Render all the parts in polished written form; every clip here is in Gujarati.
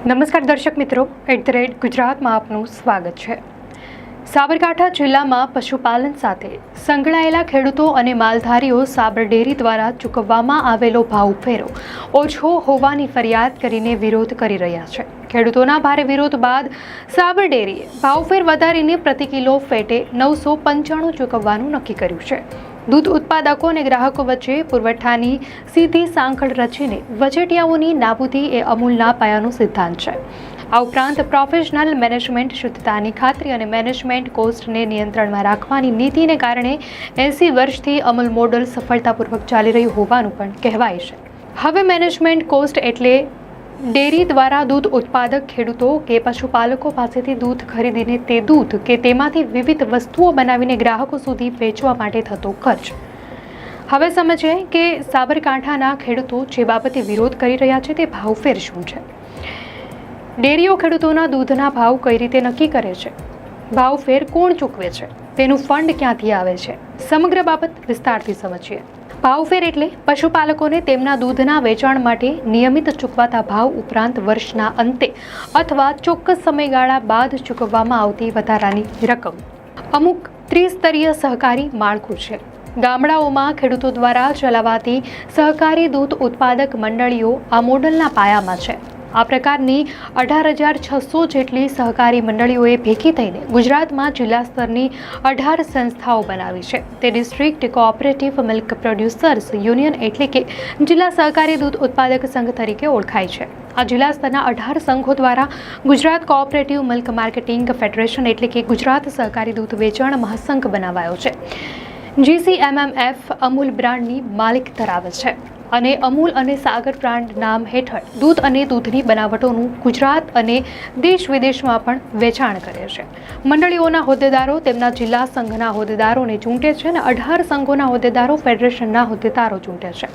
નમસ્કાર દર્શક મિત્રો, @ગુજરાતમાં આપનું સ્વાગત છે। સાબરકાંઠા જિલ્લામાં પશુપાલન સાથે સંકળાયેલા ખેડૂતો અને માલધારીઓ સાબર ડેરી દ્વારા ચૂકવવામાં આવેલો ભાવફેરો ઓછો હોવાની ફરિયાદ કરીને વિરોધ કરી રહ્યા છે। ખેડૂતોના ભારે વિરોધ બાદ સાબર ડેરીએ ભાવફેર વધારીને પ્રતિ કિલો ફેટે 995 ચૂકવવાનું નક્કી કર્યું છે। દૂધ ઉત્પાદકો અને ગ્રાહકો વચ્ચે પુરવઠાની સીધી સાંકળ રચીને વચેટિયાઓની નાબૂદી એ અમૂલના પાયાનો સિદ્ધાંત છે। આ ઉપરાંત પ્રોફેશનલ મેનેજમેન્ટ, શુદ્ધતાની ખાતરી અને મેનેજમેન્ટ કોસ્ટને નિયંત્રણમાં રાખવાની નીતિને કારણે 80 વર્ષથી અમૂલ મોડલ સફળતાપૂર્વક ચાલી રહ્યું હોવાનું પણ કહેવાય છે। હવે મેનેજમેન્ટ કોસ્ટ એટલે ડેરી દ્વારા દૂધ ઉત્પાદક ખેડૂતો કે પશુપાલકો પાસેથી દૂધ ખરીદીને તે દૂધ કે તેમાંથી વિવિધ વસ્તુઓ બનાવીને ગ્રાહકો સુધી વેચવા માટે થતો ખર્ચ। હવે સમજીએ કે સાબરકાંઠાના ખેડૂતો જે બાબતે વિરોધ કરી રહ્યા છે તે ભાવફેર શું છે। ડેરીઓ ખેડૂતોના દૂધના ભાવ કઈ રીતે નક્કી કરે છે, ભાવફેર કોણ ચૂકવે છે, તેનું ફંડ ક્યાંથી આવે છે, સમગ્ર બાબત વિસ્તારથી સમજીએ। ભાવફેર એટલે પશુપાલકોને તેમના દૂધના વેચાણ માટે નિયમિત ચૂકવાતા ભાવ ઉપરાંત વર્ષના અંતે અથવા ચોક્કસ સમયગાળા બાદ ચૂકવવામાં આવતી વધારાની રકમ। અમુક ત્રિસ્તરીય સહકારી માળખું છે। ગામડાઓમાં ખેડૂતો દ્વારા ચલાવાતી સહકારી દૂધ ઉત્પાદક મંડળીઓ આ મોડલના પાયામાં છે। આ પ્રકારની 18,600 જેટલી સહકારી મંડળીઓએ ભેગી થઈને ગુજરાતમાં જિલ્લા સ્તરની 18 સંસ્થાઓ બનાવી છે। તે district cooperative milk producers union એટલે કે જિલ્લા સહકારી દૂધ ઉત્પાદક સંઘ તરીકે ઓળખાય છે। આ જિલ્લા સ્તરના 18 સંઘો દ્વારા Gujarat cooperative milk marketing federation એટલે કે ગુજરાત સહકારી દૂધ વેચાણ મહાસંઘ બનાવાયો છે। GCMMF અમૂલ બ્રાન્ડની માલિક ધરાવે છે અને અમૂલ અને સાગર બ્રાન્ડ નામ હેઠળ દૂધ અને દૂધની બનાવટોનું ગુજરાત અને દેશ વિદેશમાં પણ વેચાણ કરે છે। મંડળીઓના હોદ્દેદારો તેમના જિલ્લા સંઘના હોદ્દેદારોને ચૂંટે છે અને 18 સંઘોના હોદ્દેદારો ફેડરેશનના હોદ્દેદારો ચૂંટે છે।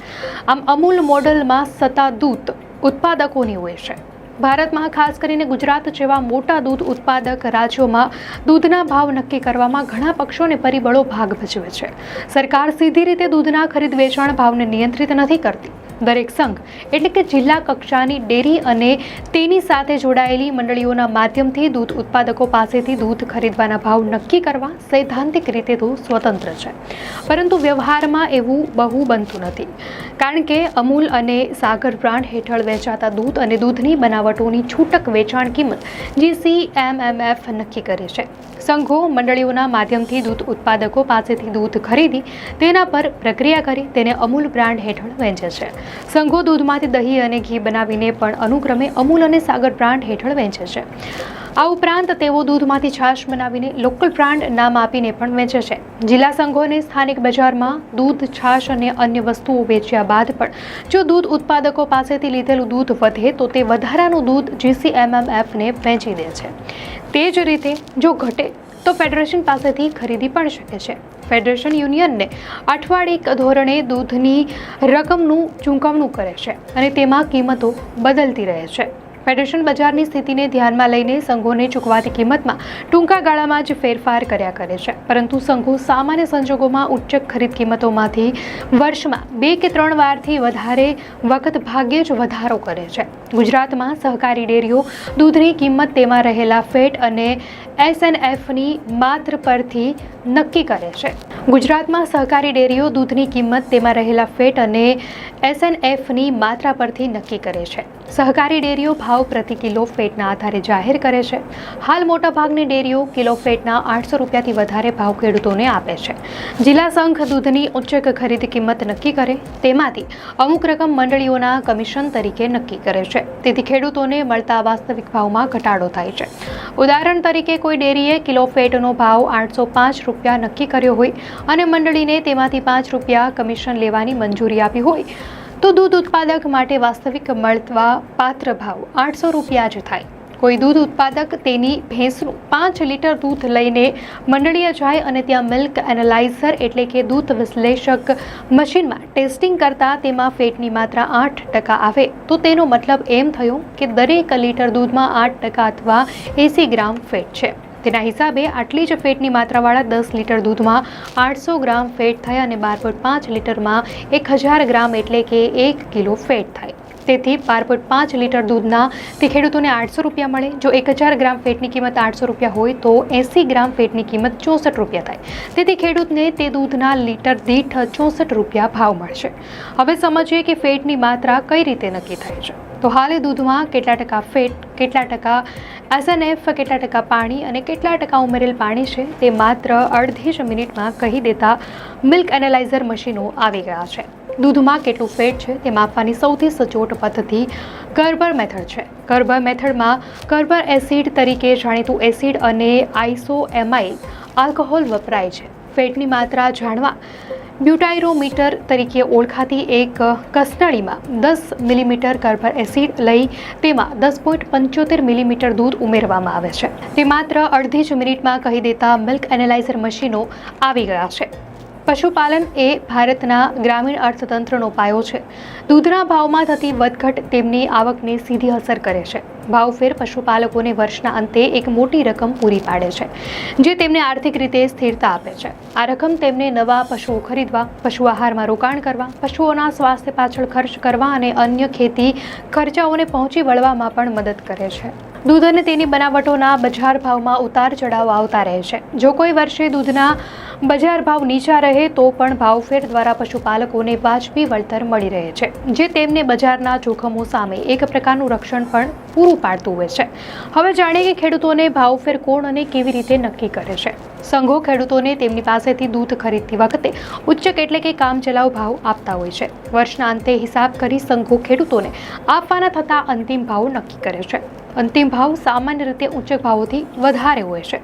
આમ અમૂલ મોડલમાં સત્તા દૂધ ઉત્પાદકોની હોય છે। ભારતમાં ખાસ કરીને ગુજરાત જેવા મોટા દૂધ ઉત્પાદક રાજ્યોમાં દૂધના ભાવ નક્કી કરવામાં ઘણા પક્ષો અને પરિબળો ભાગ ભજવે છે। સરકાર સીધી રીતે દૂધના ખરીદ વેચાણ ભાવને નિયંત્રિત નથી કરતી। દરેક સંઘ એટલે કે જિલ્લા કક્ષાની ડેરી અને તેની સાથે જોડાયેલી મંડળીઓના માધ્યમથી દૂધ ઉત્પાદકો પાસેથી દૂધ ખરીદવાના ભાવ નક્કી કરવા સૈદ્ધાંતિક રીતે તો સ્વતંત્ર છે, પરંતુ વ્યવહારમાં એવું બહુ બનતું નથી, કારણ કે અમૂલ અને સાગર બ્રાન્ડ હેઠળ વેચાતા દૂધ અને દૂધની બનાવટોની છૂટક વેચાણ કિંમત GCMMF નક્કી કરે છે। સંઘો મંડળીઓના માધ્યમથી દૂધ ઉત્પાદકો પાસેથી દૂધ ખરીદી તેના પર પ્રક્રિયા કરી તેને અમૂલ બ્રાન્ડ હેઠળ વેચે છે। સંઘો દૂધમાંથી દહીં અને ઘી બનાવીને પણ અનુક્રમે અમૂલ અને સાગર બ્રાન્ડ હેઠળ વેચે છે। આ ઉપરાંત તેઓ દૂધમાંથી છાશ બનાવીને લોકલ બ્રાન્ડ નામ આપીને પણ વેચે છે। જિલ્લા સંઘોને સ્થાનિક બજારમાં દૂધ, છાશ અને અન્ય વસ્તુઓ વેચ્યા બાદ પણ જો દૂધ ઉત્પાદકો પાસેથી લીધેલું દૂધ વધે તો તે વધારાનું દૂધ GCMMFને વેચી દે છે। તે જ રીતે જો ઘટે તો ફેડરેશન પાસેથી ખરીદી પણ શકે છે। ફેડરેશન યુનિયનને અઠવાડિક ધોરણે દૂધની રકમનું ચૂકવણું કરે છે અને તેમાં કિંમતો બદલતી રહે છે। ફેડરેશન બજારની સ્થિતિને ધ્યાનમાં લઈને સંઘોને ચૂકવાતી કિંમતમાં ટૂંકા ગાળામાં જ ફેરફાર કર્યા કરે છે, પરંતુ સંઘો સામાન્ય સંજોગોમાં ઉચ્ચ ખરીદ કિંમતોમાંથી વર્ષમાં 2 કે 3 વારથી વધારે વખત ભાગ્યે જ વધારો કરે છે। ગુજરાતમાં સહકારી ડેરીઓ દૂધની કિંમત તેમાં રહેલા ફેટ અને SNFની માત્ર પરથી નક્કી કરે છે। ગુજરાતમાં સહકારી ડેરીઓ દૂધની કિંમત તેમાં રહેલા ફેટ અને SNFની માત્રા પરથી નક્કી કરે છે। સહકારી ડેરીઓ ભાવ પ્રતિ કિલો ફેટના આધારે જાહેર કરે છે। હાલ મોટાભાગની ડેરીઓ કિલો ફેટના 800 રૂપિયાથી વધારે ભાવ ખેડૂતોને આપે છે। જિલ્લા સંઘ દૂધની ઉચ્ચ ખરીદ કિંમત નક્કી કરે તેમાંથી અમુક રકમ મંડળીઓના કમિશન તરીકે નક્કી કરે છે, તેથી ખેડૂતોને મળતા વાસ્તવિક ભાવમાં ઘટાડો થાય છે। ઉદાહરણ તરીકે કોઈ ડેરીએ કિલો ફેટનો ભાવ 805 રૂપિયા નક્કી કર્યો હોય અને મંડળીને તેમાંથી 5 રૂપિયા કમિશન લેવાની મંજૂરી આપી હોય તો દૂધ ઉત્પાદક માટે વાસ્તવિક મળવા પાત્ર ભાવ 800 રૂપિયા જ થાય। કોઈ દૂધ ઉત્પાદક તેની ભેંસનું 5 લીટર દૂધ લઈને મંડળીએ જાય અને ત્યાં મિલ્ક એનાલાઇઝર એટલે કે દૂધ વિશ્લેષક મશીનમાં ટેસ્ટિંગ કરતા તેમાં ફેટની માત્રા 8% આવે તો તેનો મતલબ એમ થયો કે દરેક લીટર દૂધમાં 8% અથવા 80 ગ્રામ ફેટ છે। તેના હિસાબે આટલી જ ફેટની માત્રાવાળા 10 લીટર દૂધમાં 800 ગ્રામ ફેટ થાય અને 12.5 લીટરમાં 1000 ગ્રામ એટલે કે 1 કિલો ફેટ થાય। તેથી 12.5 લીટર દૂધના તે ખેડૂતોને 800 રૂપિયા મળે. જો 1000 ગ્રામ ફેટની કિંમત 800 રૂપિયા હોય તો 80 ગ્રામ ફેટની કિંમત 64 રૂપિયા થાય. તેથી ખેડૂતને તે દૂધના લીટર દીઠ 64 રૂપિયા ભાવ મળશે. હવે સમજીએ કે ફેટની માત્રા કઈ રીતે નક્કી થાય છે. તો હાલે દૂધમાં કેટલા ટકા ફેટ, કેટલા ટકા SNF, કેટલા ટકા પાણી અને કેટલા ટકા ઉમેરેલ પાણી છે તે માત્ર અડધી જ મિનિટમાં કહી દેતા મિલ્ક એનાલાઇઝર મશીનો આવી ગયા છે. દૂધમાં કેટલું ફેટ છે તે માપવાની સૌથી સચોટ પદ્ધતિ કર્બર મેથડ છે. કર્બર મેથડમાં કર્બર એસિડ તરીકે જાણીતું એસિડ અને આઇસોએમાઇલ આલ્કોહોલ વપરાય છે. ફેટની માત્રા જાણવા બ્યુટાઇરોમીટર તરીકે ઓળખાતી એક કસનળીમાં 10 મિલીમીટર કર્બર એસિડ લઈ તેમાં 10.75 મિલીમીટર દૂધ ઉમેરવામાં આવે છે. તે માત્ર અડધી જ મિનિટમાં કહી દેતા મિલ્ક એનાલાઇઝર મશીનો આવી ગયા છે. પશુપાલન એ ભારતના ગ્રામીણ અર્થતંત્રનો પાયો છે. દૂધના ભાવમાં થતી વધઘટ તેમની આવકને સીધી અસર કરે છે. ભાવફેર પશુપાલકોને વર્ષના અંતે એક મોટી રકમ પૂરી પાડે છે, જે તેમને આર્થિક રીતે સ્થિરતા આપે છે. આ રકમ તેમને નવા પશુઓ ખરીદવા, પશુ આહારમાં રોકાણ કરવા, પશુઓના સ્વાસ્થ્ય પાછળ ખર્ચ કરવા અને અન્ય ખેતી ખર્ચાઓને પહોંચી વળવામાં પણ મદદ કરે છે. દૂધ અને તેની બનાવટોના બજાર ભાવમાં ઉતાર ચઢાવ આવતા રહે છે. જો કોઈ વર્ષે દૂધના બજાર ભાવ નીચા રહે તો પણ ભાવફેર દ્વારા પશુપાલકોને વાજબી વળતર મળી રહે છે, જે તેમને બજારના જોખમો સામે એક પ્રકારનું રક્ષણ પણ પૂરું પાડતું હોય છે. હવે જાણીએ કે ખેડૂતોને ભાવફેર કોણ અને કેવી રીતે નક્કી કરે છે. સંઘો ખેડૂતોને તેમની પાસેથી દૂધ ખરીદતી વખતે ઉચ્ચક એટલે કે કામચલાઉ ભાવ આપતા હોય છે. વર્ષના અંતે હિસાબ કરી સંઘો ખેડૂતોને આપવાના થતા અંતિમ ભાવ નક્કી કરે છે. અંતિમ ભાવ સામાન્ય રીતે ઉચ્ચક ભાવોથી વધારે હોય છે.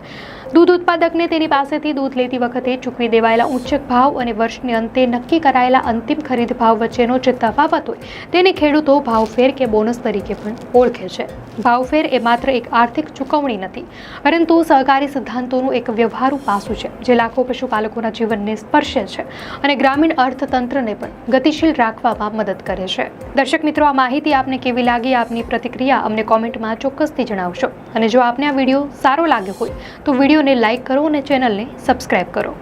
દૂધ ઉત્પાદકને તેની પાસેથી દૂધ લેતી વખતે ચૂકવી દેવાયેલા ઉચ્ચક ભાવ અને વર્ષને અંતે નક્કી કરાયેલા અંતિમ ખરીદ ભાવ વચ્ચેનો જે તફાવત હોય તેને ખેડૂતો ભાવફેર કે બોનસ તરીકે પણ ઓળખે છે. ભાવફેર એ માત્ર એક આર્થિક ચૂકવણી નથી, પરંતુ સહકારી સિદ્ધાંતોનું એક વ્યવહારુ પાસું છે, જે લાખો પશુપાલકોના જીવનને સ્પર્શે છે અને ગ્રામીણ અર્થતંત્રને પણ ગતિશીલ રાખવામાં મદદ કરે છે. દર્શક મિત્રો, આ માહિતી આપને કેવી લાગી? આપની પ્રતિક્રિયા અમને કોમેન્ટમાં ચોક્કસથી જણાવશો. અને જો આપને આ વિડીયો સારો લાગ્યો હોય તો વિડીયોને લાઇક કરો અને ચેનલને સબસ્ક્રાઇબ કરો.